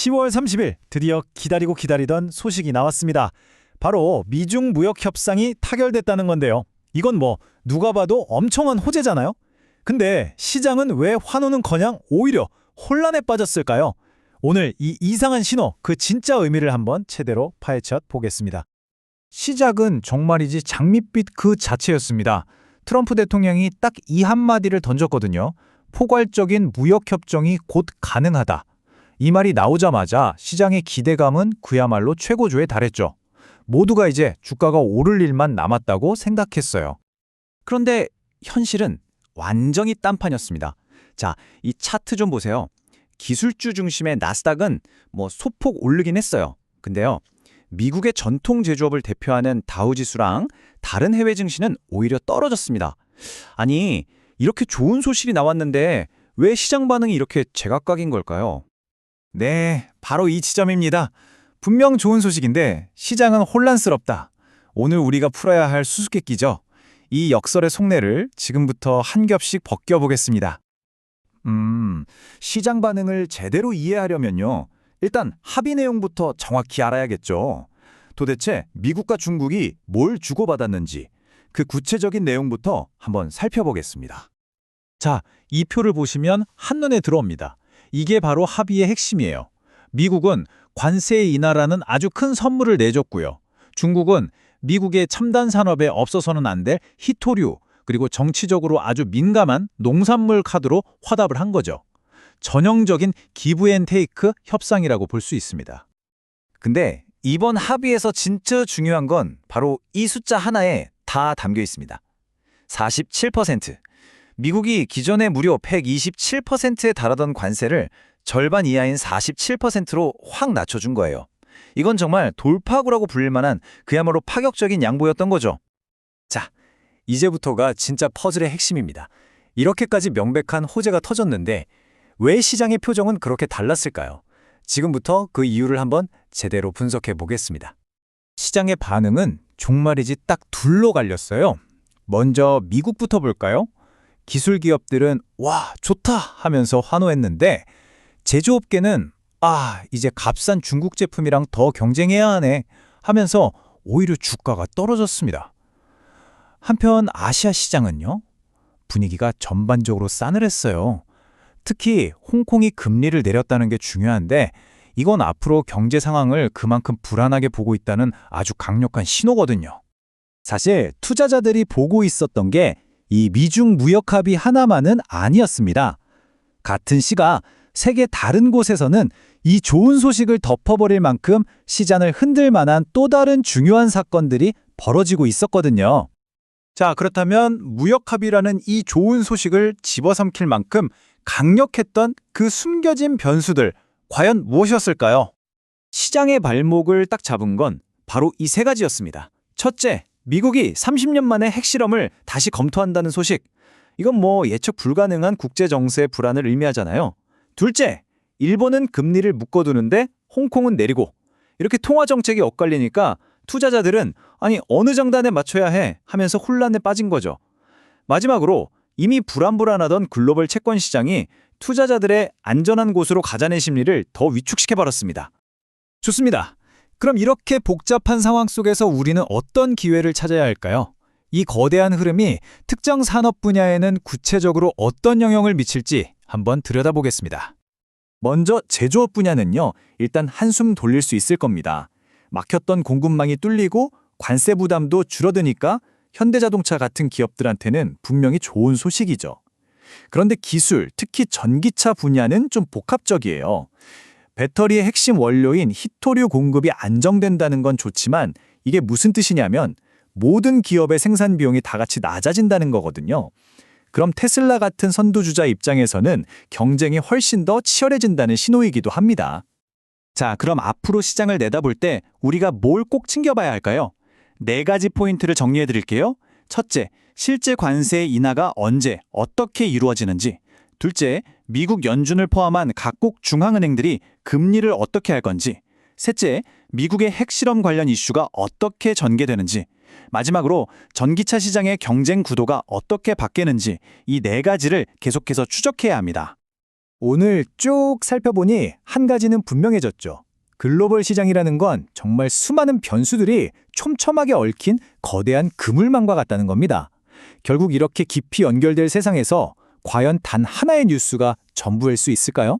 10월 30일 드디어 기다리고 기다리던 소식이 나왔습니다. 바로 미중 무역 협상이 타결됐다는 건데요. 이건 뭐 누가 봐도 엄청난 호재잖아요. 근데 시장은 왜 환호는커녕 오히려 혼란에 빠졌을까요? 오늘 이 이상한 신호, 그 진짜 의미를 한번 제대로 파헤쳐 보겠습니다. 시작은 정말이지 장밋빛 그 자체였습니다. 트럼프 대통령이 딱 이 한마디를 던졌거든요. 포괄적인 무역협정이 곧 가능하다. 이 말이 나오자마자 시장의 기대감은 그야말로 최고조에 달했죠. 모두가 이제 주가가 오를 일만 남았다고 생각했어요. 그런데 현실은 완전히 딴판이었습니다. 자, 이 차트 좀 보세요. 기술주 중심의 나스닥은 소폭 오르긴 했어요. 근데요, 미국의 전통 제조업을 대표하는 다우지수랑 다른 해외 증시는 오히려 떨어졌습니다. 아니, 이렇게 좋은 소식이 나왔는데 왜 시장 반응이 이렇게 제각각인 걸까요? 네, 바로 이 지점입니다. 분명 좋은 소식인데 시장은 혼란스럽다. 오늘 우리가 풀어야 할 수수께끼죠. 이 역설의 속내를 지금부터 한 겹씩 벗겨보겠습니다. 시장 반응을 제대로 이해하려면요. 일단 합의 내용부터 정확히 알아야겠죠. 도대체 미국과 중국이 뭘 주고받았는지 그 구체적인 내용부터 한번 살펴보겠습니다. 자, 이 표를 보시면 한눈에 들어옵니다. 이게 바로 합의의 핵심이에요. 미국은 관세 인하라는 아주 큰 선물을 내줬고요. 중국은 미국의 첨단 산업에 없어서는 안 될 희토류, 그리고 정치적으로 아주 민감한 농산물 카드로 화답을 한 거죠. 전형적인 기브앤테이크 협상이라고 볼 수 있습니다. 근데 이번 합의에서 진짜 중요한 건 바로 이 숫자 하나에 다 담겨 있습니다. 47%. 미국이 기존에 무려 127%에 달하던 관세를 절반 이하인 47%로 확 낮춰준 거예요. 이건 정말 돌파구라고 불릴 만한 그야말로 파격적인 양보였던 거죠. 자, 이제부터가 진짜 퍼즐의 핵심입니다. 이렇게까지 명백한 호재가 터졌는데 왜 시장의 표정은 그렇게 달랐을까요? 지금부터 그 이유를 한번 제대로 분석해 보겠습니다. 시장의 반응은 종말이지 딱 둘로 갈렸어요. 먼저 미국부터 볼까요? 기술 기업들은 와, 좋다 하면서 환호했는데 제조업계는 이제 값싼 중국 제품이랑 더 경쟁해야 하네 하면서 오히려 주가가 떨어졌습니다. 한편 아시아 시장은요, 분위기가 전반적으로 싸늘했어요. 특히 홍콩이 금리를 내렸다는 게 중요한데 이건 앞으로 경제 상황을 그만큼 불안하게 보고 있다는 아주 강력한 신호거든요. 사실 투자자들이 보고 있었던 게 이 미중 무역 합의 하나만은 아니었습니다. 같은 시각 세계 다른 곳에서는 이 좋은 소식을 덮어버릴 만큼 시장을 흔들 만한 또 다른 중요한 사건들이 벌어지고 있었거든요. 자, 그렇다면 무역 합의라는 이 좋은 소식을 집어삼킬 만큼 강력했던 그 숨겨진 변수들, 과연 무엇이었을까요? 시장의 발목을 딱 잡은 건 바로 이 세 가지였습니다. 첫째, 미국이 30년 만에 핵실험을 다시 검토한다는 소식. 이건 예측 불가능한 국제정세의 불안을 의미하잖아요. 둘째, 일본은 금리를 묶어두는데 홍콩은 내리고. 이렇게 통화정책이 엇갈리니까 투자자들은 어느 장단에 맞춰야 해 하면서 혼란에 빠진 거죠. 마지막으로 이미 불안불안하던 글로벌 채권 시장이 투자자들의 안전한 곳으로 가자는 심리를 더 위축시켜버렸습니다. 좋습니다. 그럼 이렇게 복잡한 상황 속에서 우리는 어떤 기회를 찾아야 할까요? 이 거대한 흐름이 특정 산업 분야에는 구체적으로 어떤 영향을 미칠지 한번 들여다보겠습니다. 먼저 제조업 분야는요, 일단 한숨 돌릴 수 있을 겁니다. 막혔던 공급망이 뚫리고 관세 부담도 줄어드니까 현대자동차 같은 기업들한테는 분명히 좋은 소식이죠. 그런데 기술, 특히 전기차 분야는 좀 복합적이에요. 배터리의 핵심 원료인 희토류 공급이 안정된다는 건 좋지만 이게 무슨 뜻이냐면 모든 기업의 생산 비용이 다 같이 낮아진다는 거거든요. 그럼 테슬라 같은 선두주자 입장에서는 경쟁이 훨씬 더 치열해진다는 신호이기도 합니다. 자, 그럼 앞으로 시장을 내다볼 때 우리가 뭘 꼭 챙겨봐야 할까요? 4가지 포인트를 정리해 드릴게요. 첫째, 실제 관세 인하가 언제, 어떻게 이루어지는지. 둘째, 미국 연준을 포함한 각국 중앙은행들이 금리를 어떻게 할 건지. 셋째, 미국의 핵실험 관련 이슈가 어떻게 전개되는지. 마지막으로 전기차 시장의 경쟁 구도가 어떻게 바뀌는지 이 4가지를 계속해서 추적해야 합니다. 오늘 쭉 살펴보니 한 가지는 분명해졌죠. 글로벌 시장이라는 건 정말 수많은 변수들이 촘촘하게 얽힌 거대한 그물망과 같다는 겁니다. 결국 이렇게 깊이 연결될 세상에서 과연 단 하나의 뉴스가 전부일 수 있을까요?